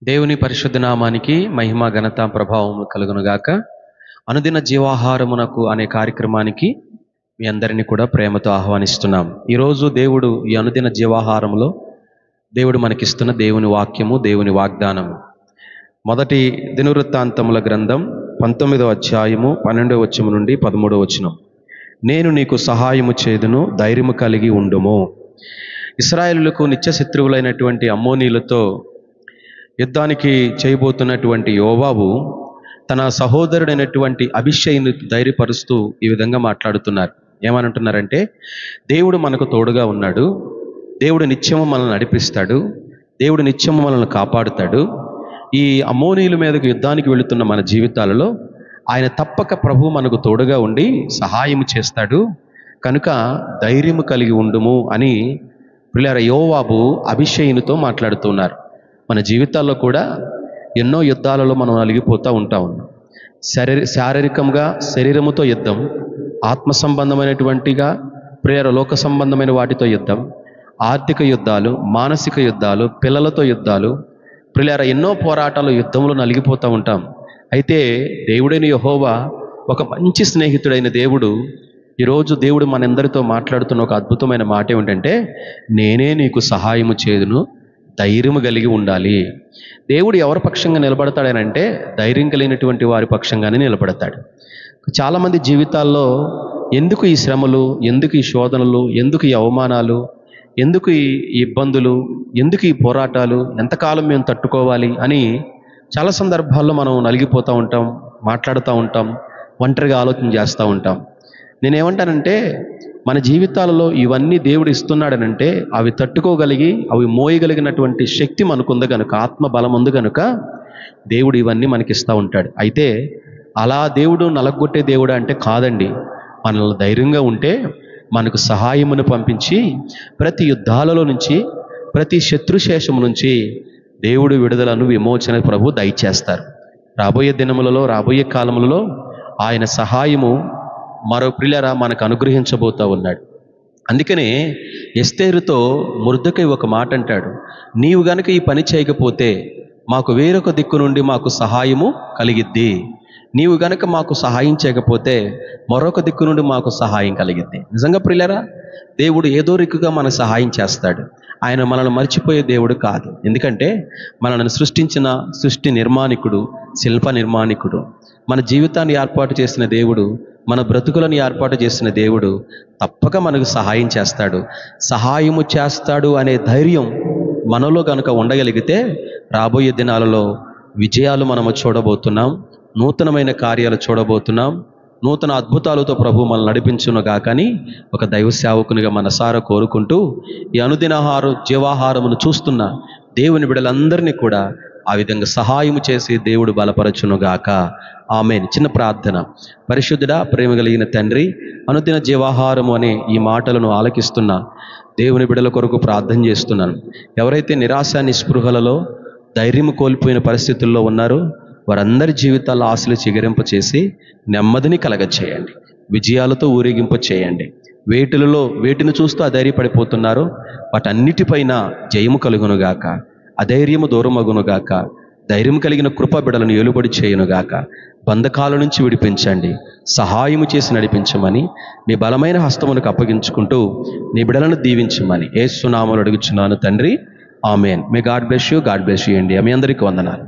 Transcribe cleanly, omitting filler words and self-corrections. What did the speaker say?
దేవుని పరిశుద్ధ నామానికి మహిమ ఘనత ప్రభావము కలుగునుగాక. అనుదిన జీవాహారమునకు అనే కార్యక్రమానికి మీ అందరినీ కూడా ప్రేమతో ఆహ్వానిస్తున్నాం. ఈరోజు దేవుడు ఈ అనుదిన జీవాహారంలో దేవుడు మనకిస్తున్న దేవుని వాక్యము, దేవుని వాగ్దానము. మొదటి దినవృత్తాంతముల గ్రంథం 19వ అధ్యాయము 12వ వచనం నుండి 13వ వచనం. నేను నీకు సహాయము చేదును, ధైర్యము కలిగి ఉండుము. ఇశ్రాయేలులకు నిత్య శత్రువులైనటువంటి అమ్మోనీలతో యుద్ధానికి చేయబోతున్నటువంటి యోవాబు తన సహోదరుడైనటువంటి అబీషైని ధైర్యపరుస్తూ ఈ విధంగా మాట్లాడుతున్నారు. ఏమనంటున్నారంటే, దేవుడు మనకు తోడుగా ఉన్నాడు, దేవుడు నిత్యము మనల్ని నడిపిస్తాడు, దేవుడు నిత్యము మనల్ని కాపాడుతాడు. ఈ అమ్మోనీయుల మీదకు యుద్ధానికి వెళుతున్న మన జీవితాలలో ఆయన తప్పక ప్రభు మనకు తోడుగా ఉండి సహాయం చేస్తాడు, కనుక ధైర్యము కలిగి ఉండుము అని ప్రియులారా యోవాబు అబీషైతో మాట్లాడుతున్నారు. మన జీవితాల్లో కూడా ఎన్నో యుద్ధాలలో మనం నలిగిపోతూ ఉంటాం. శారీరకంగా శరీరముతో యుద్ధం, ఆత్మ సంబంధమైనటువంటిగా ప్రేర లోక సంబంధమైన వాటితో యుద్ధం, ఆర్థిక యుద్ధాలు, మానసిక యుద్ధాలు, పిల్లలతో యుద్ధాలు, ప్రియులారా ఎన్నో పోరాటాలు యుద్ధంలో నలిగిపోతూ ఉంటాం. అయితే దేవుడైన యెహోవా ఒక మంచి స్నేహితుడైన దేవుడు, ఈరోజు దేవుడు మనందరితో మాట్లాడుతున్న ఒక అద్భుతమైన మాట ఏమిటంటే, నేనే నీకు సహాయము చేదును, ధైర్యము కలిగి ఉండాలి. దేవుడు ఎవరి పక్షంగా నిలబడతాడనంటే ధైర్యం కలిగినటువంటి వారి పక్షంగానే నిలబడతాడు. చాలామంది జీవితాల్లో ఎందుకు ఈ శ్రమలు, ఎందుకు ఈ శోధనలు, ఎందుకు ఈ అవమానాలు, ఎందుకు ఈ ఇబ్బందులు, ఎందుకు ఈ పోరాటాలు, ఎంతకాలం మేము తట్టుకోవాలి అని చాలా సందర్భాల్లో మనం నలిగిపోతూ ఉంటాం, మాట్లాడుతూ ఉంటాం, ఒంటరిగా ఆలోచన చేస్తూ ఉంటాం. నేనేమంటానంటే, మన జీవితాలలో ఇవన్నీ దేవుడు ఇస్తున్నాడనంటే అవి తట్టుకోగలిగి అవి మోయగలిగినటువంటి శక్తి మనకుంది కనుక, ఆత్మ బలం ఉంది కనుక దేవుడు ఇవన్నీ మనకిస్తూ ఉంటాడు. అయితే అలా దేవుడు నలగొట్టే దేవుడు అంటే కాదండి. మనల్ని ధైర్యంగా ఉంటే మనకు సహాయమును పంపించి ప్రతి యుద్ధాలలో నుంచి, ప్రతి శత్రుశేషము నుంచి దేవుడు విడుదలను, విమోచన ప్రభు దయచేస్తారు. రాబోయే దినములలో, రాబోయే కాలములలో ఆయన సహాయము మరో ప్రియులారా మనకు అనుగ్రహించబోతూ ఉన్నాడు. అందుకనే ఎస్తేరుతో మొర్దెకై ఒక మాట అంటాడు, నీవు గనుక ఈ పని చేయకపోతే మాకు వేరొక దిక్కు నుండి మాకు సహాయము కలిగిద్ది, నీవు గనుక మాకు సహాయం చేయకపోతే మరొక దిక్కు నుండి మాకు సహాయం కలిగిద్ది. నిజంగా ప్రియులారా, దేవుడు ఏదో రిక్కుగా మనకు సహాయం చేస్తాడు. ఆయన మనల్ని మర్చిపోయే దేవుడు కాదు. ఎందుకంటే మనల్ని సృష్టించిన సృష్టి నిర్మాణికుడు, శిల్ప నిర్మాణికుడు, మన జీవితాన్ని ఏర్పాటు చేసిన దేవుడు, మన బ్రతుకులను ఏర్పాటు చేసిన దేవుడు తప్పక మనకు సహాయం చేస్తాడు. సహాయము చేస్తాడు అనే ధైర్యం మనలో కనుక ఉండగలిగితే రాబోయే దినాలలో విజయాలు మనము చూడబోతున్నాం, నూతనమైన కార్యాలు చూడబోతున్నాం, నూతన అద్భుతాలతో ప్రభు మనల్ని నడిపించునుగా. కానీ ఒక దైవ సేవకునిగా మనసారా కోరుకుంటూ ఈ అనుదిన జీవాహారమును చూస్తున్న దేవుని బిడ్డలందరినీ కూడా ఆ విధంగా సహాయము చేసి దేవుడు బలపరచునుగాక. ఆమేన్. చిన్న ప్రార్థన. పరిశుద్ధుడా, ప్రేమ కలిగిన తండ్రి, అనుదిన జీవాహారము అనే ఈ మాటలను ఆలకిస్తున్న దేవుని బిడ్డల కొరకు ప్రార్థన చేస్తున్నాను. ఎవరైతే నిరాశ, నిస్పృహలలో, ధైర్యం కోల్పోయిన పరిస్థితుల్లో ఉన్నారో వారందరి జీవితాల్లో ఆశలు చిగురింప చేసి నెమ్మదిని కలగచేయండి, విజయాలతో ఊరేగింప చేయండి. వేటిని చూస్తూ అధైర్యపడిపోతున్నారో వాటన్నిటిపైన జయము కలుగునుగాక, అధైర్యము దూరమగునుగాక, ధైర్యం కలిగిన కృప బిడలను ఏలుబడి చేయునుగాక. బంధకాల నుంచి విడిపించండి, సహాయము చేసి నడిపించమని మీ బలమైన హస్తమునకు అప్పగించుకుంటూ నీ బిడలను దీవించమని యేసు నామములో అడుగుచున్నాను తండ్రి. ఆమేన్. May God bless you. God bless you India. మీ అందరికీ వందనాలు.